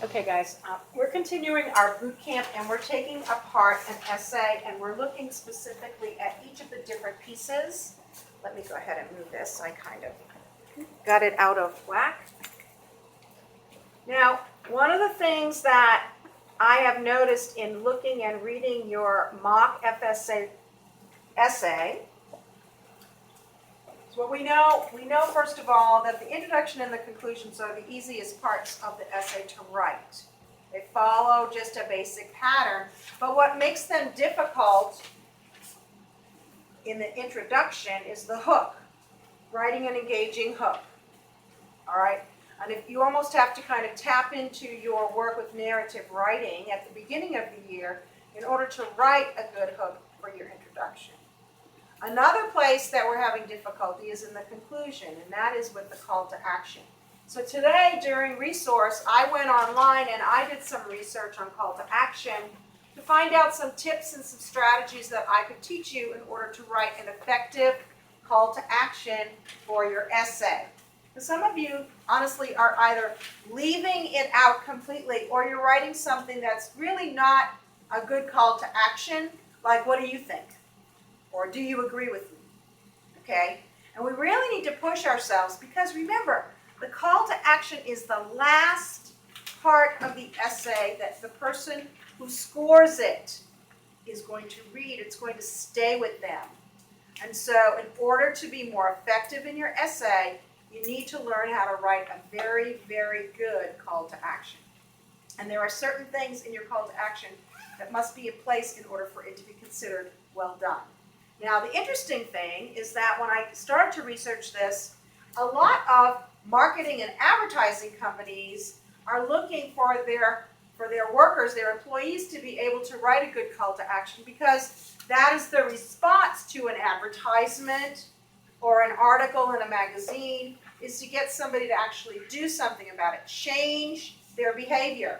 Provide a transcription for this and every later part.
Okay guys, we're continuing our boot camp and we're taking apart an essay and we're looking specifically at each of the different pieces. Let me go ahead and move this. I kind of got it out of whack. Now, one of the things that I have noticed in looking and reading your mock FSA essay is what we know first of all that the introduction and the conclusions are the easiest parts of the essay to write. They follow just a basic pattern, but what makes them difficult in the introduction is the hook, writing an engaging hook. All right? And if you almost have to kind of tap into your work with narrative writing at the beginning of the year in order to write a good hook for your introduction. Another place that we're having difficulty is in the conclusion, and that is with the call to action. So today during resource, I went online and I did some research on call to action to find out some tips and some strategies that I could teach you in order to write an effective call to action for your essay. Some of you, honestly, are either leaving it out completely or you're writing something that's really not a good call to action, like what do you think? Or do you agree with me? Okay? And we really need to push ourselves because remember, the call to action is the last part of the essay that the person who scores it is going to read. It's going to stay with them. And so in order to be more effective in your essay, you need to learn how to write a very, very good call to action. And there are certain things in your call to action that must be in place in order for it to be considered well done. Now, the interesting thing is that when I started to research this, a lot of marketing and advertising companies are looking for their workers, their employees, to be able to write a good call to action because that is the response to an advertisement or an article in a magazine, is to get somebody to actually do something about it, change their behavior,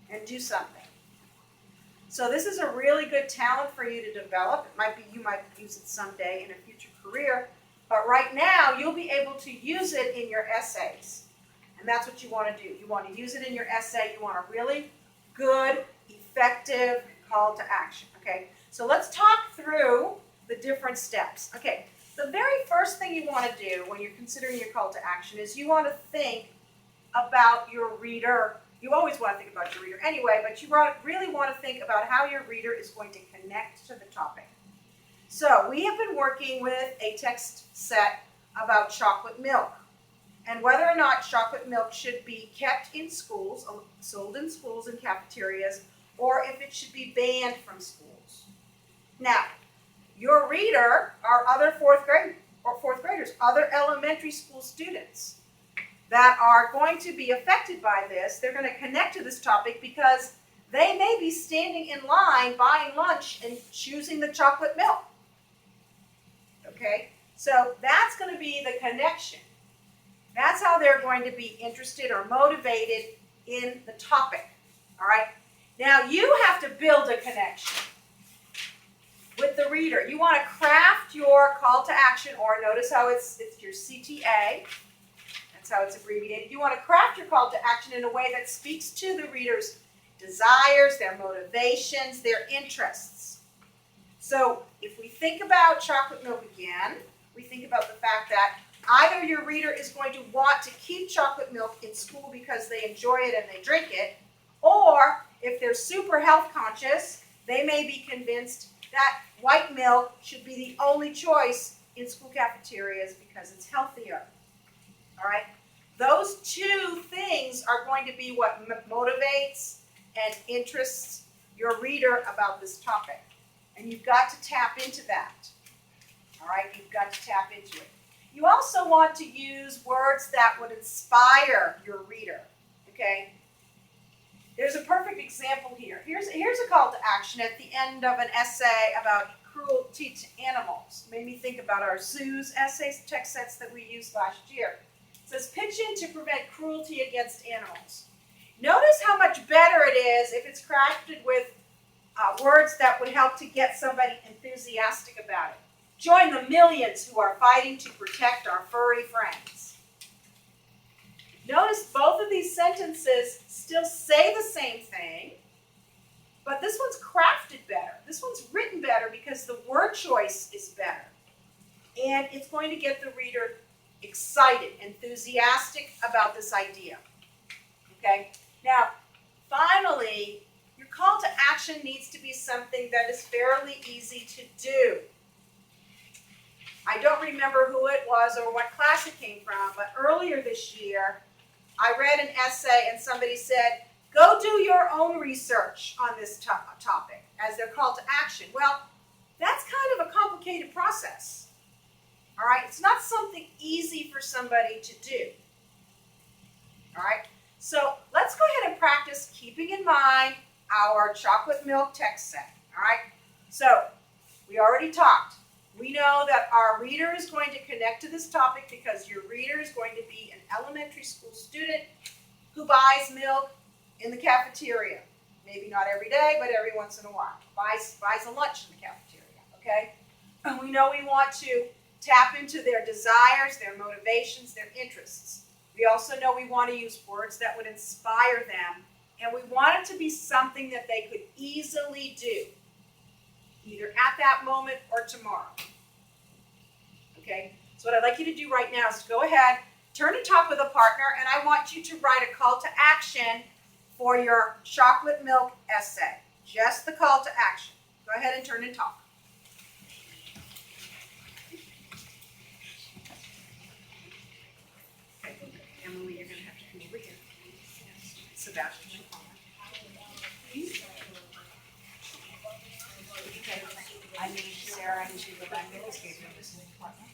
and do something. So this is a really good talent for you to develop. You might use it someday in a future career, but right now you'll be able to use it in your essays. And that's what you want to do. You want to use it in your essay. You want a really good, effective call to action. Okay, so let's talk through the different steps. Okay, the very first thing you want to do when you're considering your call to action is you want to think about your reader. You always want to think about your reader anyway, but you really want to think about how your reader is going to connect to the topic. So we have been working with a text set about chocolate milk and whether or not chocolate milk should be kept in schools, sold in schools and cafeterias, or if it should be banned from schools. Now, your reader are other fourth graders, other elementary school students that are going to be affected by this. They're going to connect to this topic because they may be standing in line buying lunch and choosing the chocolate milk. Okay, so that's going to be the connection. That's how they're going to be interested or motivated in the topic. All right, now you have to build a connection with the reader. You want to craft your call to action, or notice how it's your CTA. That's how it's abbreviated. You want to craft your call to action in a way that speaks to the reader's desires, their motivations, their interests. So if we think about chocolate milk again, we think about the fact that either your reader is going to want to keep chocolate milk in school because they enjoy it and they drink it, or if they're super health conscious, they may be convinced that white milk should be the only choice in school cafeterias because it's healthier. All right? Those two things are going to be what motivates and interests your reader about this topic. And you've got to tap into that. All right? You've got to tap into it. You also want to use words that would inspire your reader. Okay? There's a perfect example here. Here's a call to action at the end of an essay about cruelty to animals. Made me think about our zoos essays, text sets that we used last year. It says, pitch in to prevent cruelty against animals. Notice how much better it is if it's crafted with words that would help to get somebody enthusiastic about it. Join the millions who are fighting to protect our furry friends. Notice both of these sentences still still say the same thing, but this one's crafted better. This one's written better because the word choice is better. And it's going to get the reader excited, enthusiastic about this idea. Okay? Now, finally, your call to action needs to be something that is fairly easy to do. I don't remember who it was or what class it came from, but earlier this year, I read an essay and somebody said, go do your own research on this topic as their call to action. Well, that's kind of a complicated process. All right? It's not something easy for somebody to do. All right? So let's go ahead and practice keeping in mind our chocolate milk text set. All right? So we already talked. We know that our reader is going to connect to this topic because your reader is going to be an elementary school student who buys milk in the cafeteria. Maybe not every day, but every once in a while. Buys a lunch in the cafeteria, okay? And we know we want to tap into their desires, their motivations, their interests. We also know we want to use words that would inspire them, and we want it to be something that they could easily do, either at that moment or tomorrow. Okay? So what I'd like you to do right now is to go ahead, turn and talk with a partner, and I want you to write a call to action for your chocolate milk essay. Just the call to action. Go ahead and turn and talk. Emily, you're going to have to come over here. Sebastian. I need Sarah and Sheila back there. Let's give you this partner.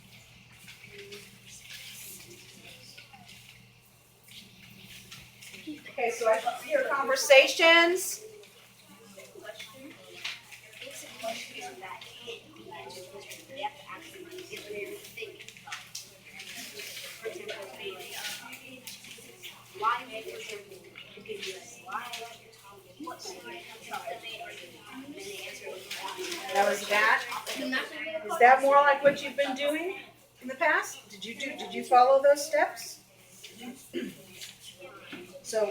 Okay, so I see your conversations. Now is that more like what you've been doing in the past? Did you follow those steps? So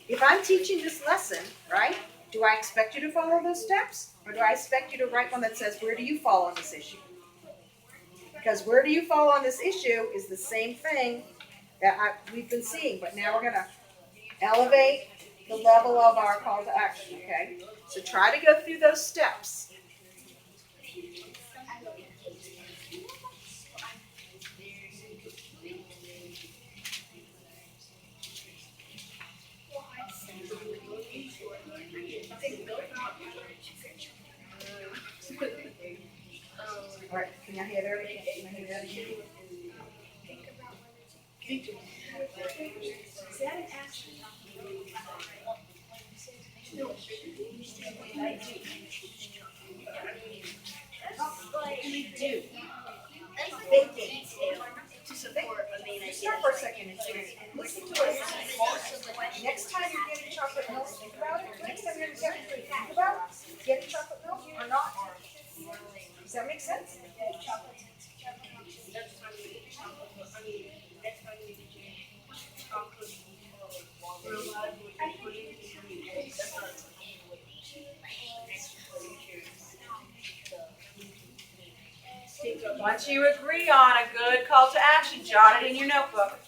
if I'm teaching this lesson, right, do I expect you to follow those steps? Or do I expect you to write one that says, where do you fall on this issue? Because where do you fall on this issue is the same thing that we've been seeing, but now we're going to elevate the level of our call to action, okay? So try to go through those steps. All right, can I hear that again? Can I hear that again? Is that an action? No. What do we do? Thinking. Start for a second and listen to us. Next time you're getting chocolate milk, think about it. Next time you're getting think about getting chocolate milk or not. Does that make sense? Once you agree on a good call to action, jot it in your notebook.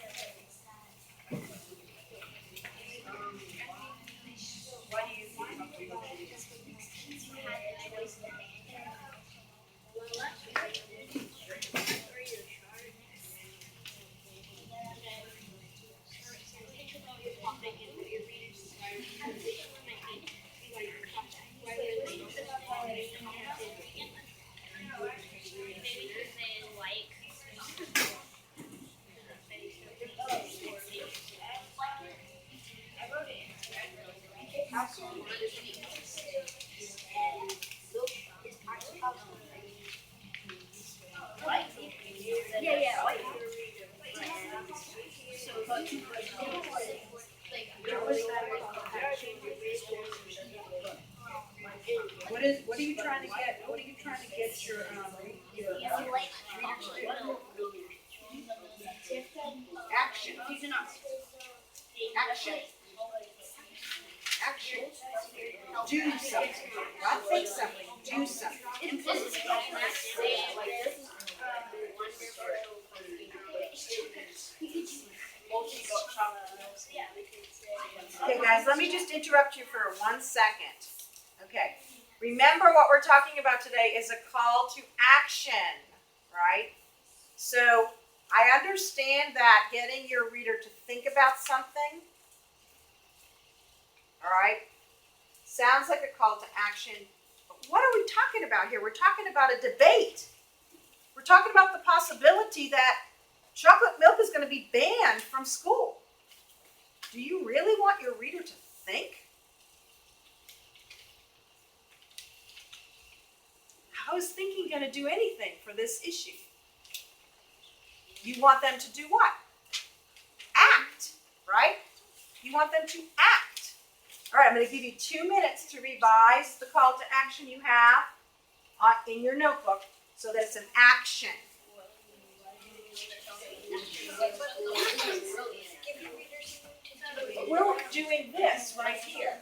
What are you trying to get? What are you trying to get your action? Action. Do something. Not think something. Do something. Okay, guys, let me just interrupt you for 1 second. Okay. Remember what we're talking about today is a call to action, right? So I understand that getting your reader to think about something, all right, sounds like a call to action. But what are we talking about here? We're talking about a debate. We're talking about the possibility that chocolate milk is going to be banned from school. Do you really want your reader to think? How is thinking going to do anything for this issue? You want them to do what? Act, right? You want them to act. All right, I'm going to give you 2 minutes to revise the call to action you have in your notebook so that it's an action. We're doing this right here.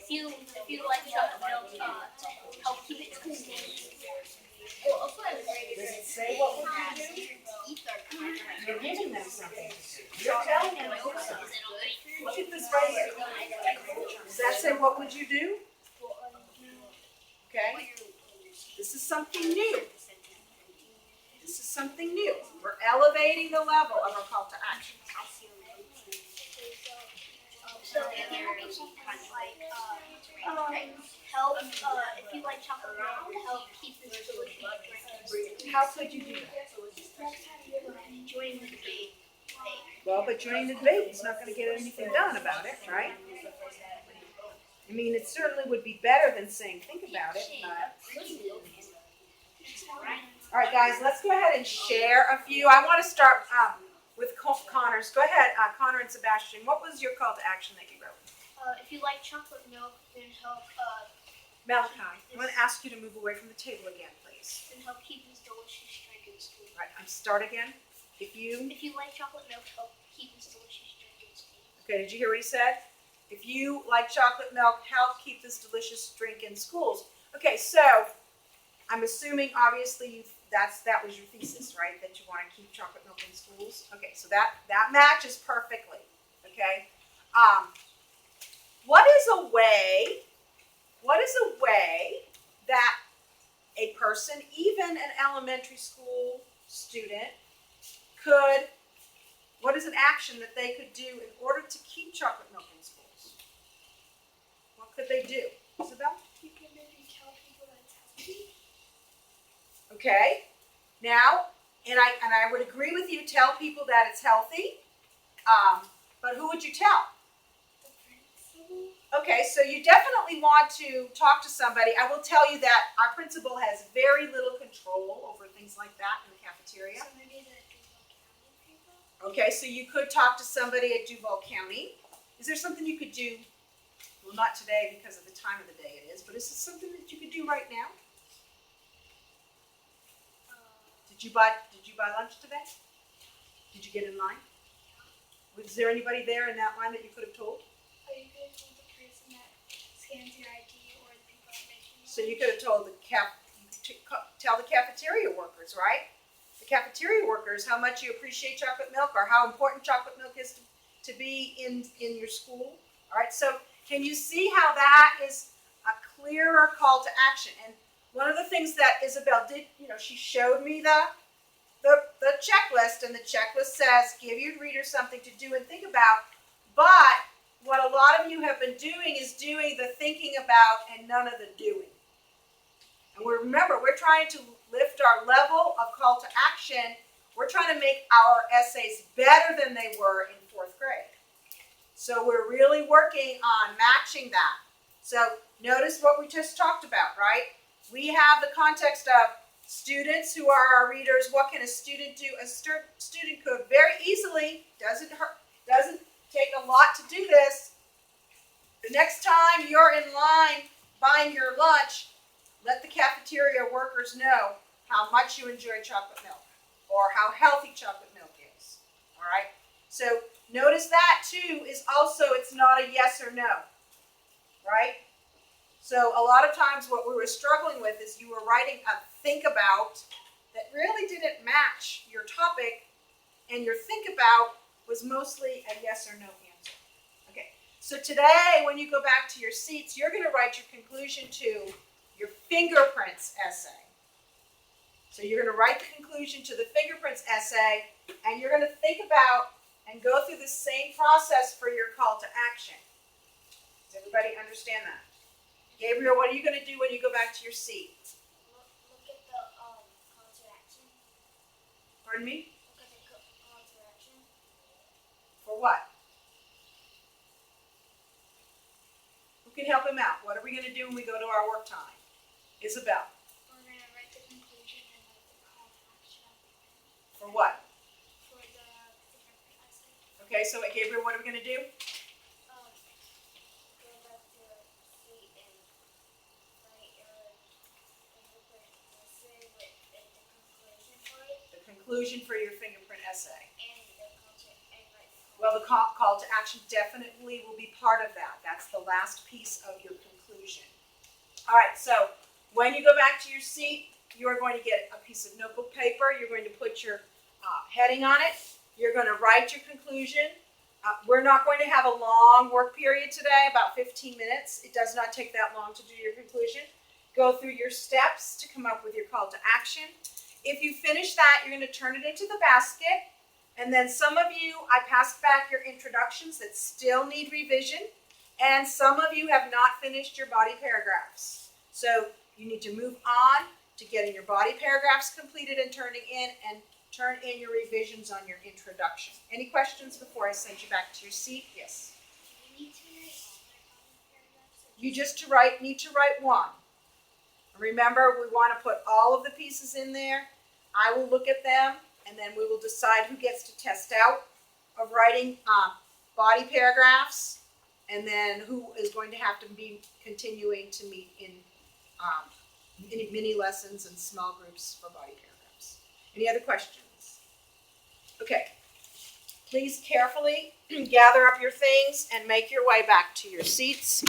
If you like chocolate milk, help keep it cool. Does it say what we're going to do? You're giving them something. You're telling them to do something. Look at this right here. Does that say what would you do? Okay. This is something new. This is something new. We're elevating the level of our call to action. So it can be something like help if you like chocolate milk, help keep this delicious drink. How could you do that? Join the debate. Well, but joining the debate is not going to get anything done about it, right? I mean, it certainly would be better than saying think about it, but... All right, guys, let's go ahead and share a few. I want to start with Connor's. Go ahead, Connor and Sebastian. What was your call to action that you wrote? If you like chocolate milk, then help. Malachi, I want to ask you to move away from the table again, please. Then help keep this delicious drink in school. All right, start again. If you like chocolate milk, help keep this delicious drink in school. Okay, did you hear what he said? If you like chocolate milk, help keep this delicious drink in schools. Okay, so I'm assuming obviously that was your thesis, right? That you want to keep chocolate milk in schools. Okay, so that matches perfectly. Okay, what is a way that a person, even an elementary school student, could? What is an action that they could do in order to keep chocolate milk in schools? What could they do? Isabel? You can maybe tell people that it's healthy. Okay. Now, and I would agree with you, tell people that it's healthy. But who would you tell? The principal. Okay, so you definitely want to talk to somebody. I will tell you that our principal has very little control over things like that in the cafeteria. So maybe the Duval County people. Okay, so you could talk to somebody at Duval County. Is there something you could do? Well, not today because of the time of the day it is, but is this something that you could do right now? Did you buy lunch today? Did you get in line? Was there anybody there in that line that you could have told? Or you could have told the person that scans your ID or the people that make you. So you could have told tell the cafeteria workers, right? The cafeteria workers how much you appreciate chocolate milk or how important chocolate milk is to be in your school. All right, so can you see how that is a clearer call to action? And one of the things that Isabel did, she showed me the checklist, and the checklist says give your reader something to do and think about. But what a lot of you have been doing is doing the thinking about and none of the doing. And remember, we're trying to lift our level of call to action. We're trying to make our essays better than they were in 4th grade. So we're really working on matching that. So notice what we just talked about, right? We have the context of students who are our readers. What can a student do? A student could very easily, doesn't take a lot to do this. The next time you're in line buying your lunch, let the cafeteria workers know how much you enjoy chocolate milk or how healthy chocolate milk is. All right? So Notice that too is also, it's not a yes or no, right? So a lot of times what we were struggling with is you were writing a think about that really didn't match your topic, and your think about was mostly a yes or no answer. Okay, so today when you go back to your seats, you're going to write your conclusion to your fingerprints essay. So you're going to write the conclusion to the fingerprints essay, and you're going to think about and go through the same process for your call to action. Does everybody understand that? Gabriel, what are you going to do when you go back to your seat? Look at the call to action. Pardon me? Look at the call to action. For what? Who can help him out? What are we going to do when we go to our work time? Isabel. We're gonna write the conclusion and write the call to action. For what? For the fingerprint essay. Okay, so Gabriel, what are we going to do? Go back to your seat and write your fingerprint essay with the conclusion for it. The conclusion for your fingerprint essay. And the call to and write the call. Well, the call to action definitely will be part of that. That's the last piece of your conclusion. All right, so when you go back to your seat, you're going to get a piece of notebook paper. You're going to put your heading on it. You're going to write your conclusion. We're not going to have a long work period today, about 15 minutes. It does not take that long to do your conclusion. Go through your steps to come up with your call to action. If you finish that, you're going to turn it into the basket. And then some of you, I passed back your introductions that still need revision. And some of you have not finished your body paragraphs. So you need to move on to getting your body paragraphs completed and turning in, and turn in your revisions on your introduction. Any questions before I send you back to your seat? Yes. Do you need to write all my paragraphs? You just need to write one. Remember, we want to put all of the pieces in there. I will look at them, and then we will decide who gets to test out of writing body paragraphs, and then who is going to have to be continuing to meet in mini lessons and small groups for body paragraphs. Any other questions? Okay. Please carefully gather up your things and make your way back to your seats.